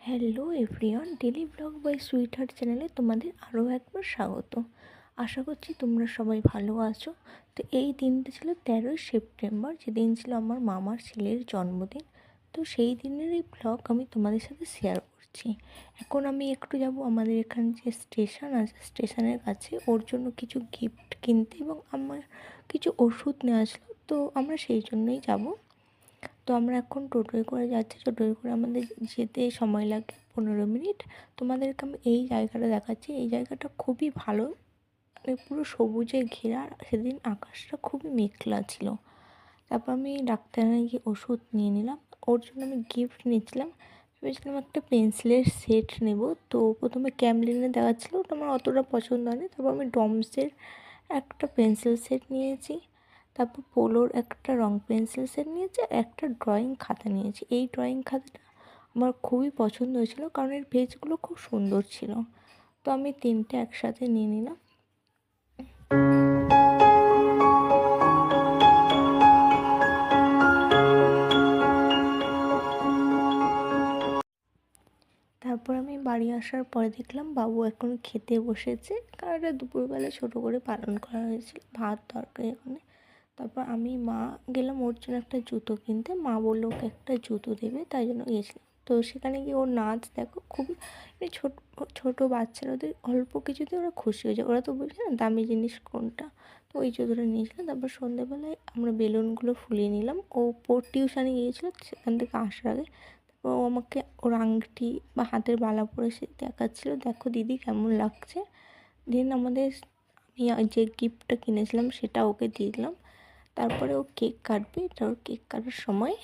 Hello everyone, daily blog by Sweet Heart চ্যানেলে তোমাদের আরও একবার স্বাগত। আশা করছি তোমরা সবাই ভালো আছো। তো এই দিনটা ছিল 13ই সেপ্টেম্বর, যেদিন ছিল আমার মামার ছেলের জন্মদিন। তো সেই দিনের এই ব্লগ আমি তোমাদের সাথে শেয়ার করছি। এখন আমি একটু যাব আমাদের এখানে যে স্টেশন আছে, স্টেশনের কাছে ওর জন্য কিছু গিফট কিনতে এবং আমার কিছু ওষুধ নেওয়া ছিল, তো আমরা সেই জন্যই যাব। তো আমরা এখন টোটোয় করে যাচ্ছি। টোটোয় করে আমাদের যেতে সময় লাগে 15 মিনিট। তোমাদেরকে আমি এই জায়গাটা দেখাচ্ছি। এই জায়গাটা খুবই ভালো, মানে পুরো সবুজে ঘেরা। আর সেদিন আকাশটা খুবই মেঘলা ছিল। তারপর আমি ডাক্তারখানায় গিয়ে ওষুধ নিয়ে নিলাম। ওর জন্য আমি গিফট নিয়েছিলাম, ভেবেছিলাম একটা পেন্সিলের সেট নেব। তো প্রথমে ক্যামলিনে দেখাচ্ছিলো, ওটা আমার অতটা পছন্দ হয়নি। তারপর আমি ডমসের একটা পেন্সিল সেট নিয়েছি, তারপর পোলোর একটা রং পেন্সিল সেট নিয়েছি, আর একটা ড্রয়িং খাতা নিয়েছি। এই ড্রয়িং খাতাটা আমার খুবই পছন্দ হয়েছিল, কারণ এর পেজগুলো খুব সুন্দর ছিল। তো আমি তিনটে একসাথে নিয়ে নিলাম। তারপর আমি বাড়ি আসার পরে দেখলাম বাবু এখন খেতে বসেছে, কারণ এটা দুপুরবেলা ছোটো করে পালন করা হয়েছিল, ভাত তরকারি এখানে। তারপর আমি মা গেলাম ওর জন্য একটা জুতো কিনতে। মা বললো ওকে একটা জুতো দেবে, তাই জন্য গিয়েছিলাম। তো সেখানে গিয়ে ওর নাচ দেখো, খুবই ছোটো ছোটো বাচ্চারা, ওদের অল্প কিছুতে ওরা খুশি হয়ে যায়। ওরা তো বোঝে না দামি জিনিস কোনটা। তো ওই জুতোটা নিয়েছিলাম। তারপর সন্ধ্যেবেলায় আমরা বেলুনগুলো ফুলিয়ে নিলাম। ও টিউশনে গিয়েছিলো, সেখান থেকে আসার আগে ও আমাকে ওর আংটি বা হাতের বালা পরে সে দেখাচ্ছিলো, দেখো দিদি কেমন লাগছে। দেন আমি যে গিফটটা কিনেছিলাম সেটা ওকে দিয়ে দিলাম। তারপরে ও কেক কাটবে। এটা ওর কেক কাটার সময়,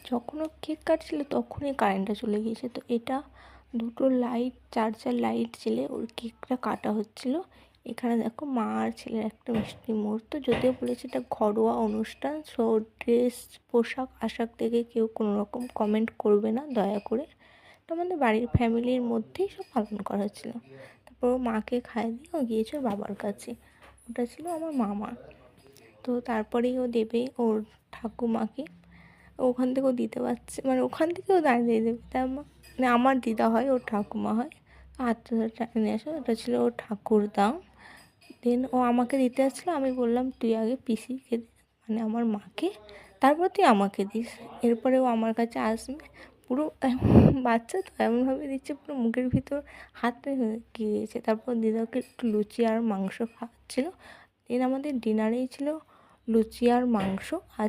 যখন ও কেক কাটছিল তখনই কারেন্টটা চলে গিয়েছে। তো এটা দুটো লাইট, চার্জার লাইট জ্বেলে ওর কেকটা কাটা হচ্ছিলো। এখানে দেখো মা আর ছেলের একটা মিষ্টি মুহূর্ত। যদিও বলেছে এটা ঘরোয়া অনুষ্ঠান, সো ড্রেস পোশাক আশাক থেকে কেউ কোনো রকম কমেন্ট করবে না দয়া করে। তো আমাদের বাড়ির ফ্যামিলির মধ্যেই সব পালন করা হচ্ছিল। তারপর ও মাকে খাইয়ে দিয়ে ও গিয়েছে ওর বাবার কাছে। ওটা ছিল আমার মামা। তো তারপরেই ও দেবে ওর ঠাকুমাকে। ওখান থেকেও দিতে পারছে, মানে ওখান থেকেও দাঁড়িয়ে দেবে। তার মানে আমার দিদা হয়, ওর ঠাকুমা হয়। হাতটা নিয়ে আসো, ওটা ছিল ওর ঠাকুরদা। দেন ও আমাকে দিতে আসছিলো। আমি বললাম তুই আগে পিসিকে দে, মানে আমার মাকে, তারপর তুই আমাকে দিস। এরপরে ও আমার কাছে আসবে। পুরো বাচ্চা তো এমনভাবে দিচ্ছে, পুরো মুখের ভিতর হাতে গিয়েছে। তারপর দিদাকে একটু লুচি আর মাংস খাওয়াচ্ছিলো। দেন আমাদের ডিনারেই ছিল লুচি আর মাংস। আজ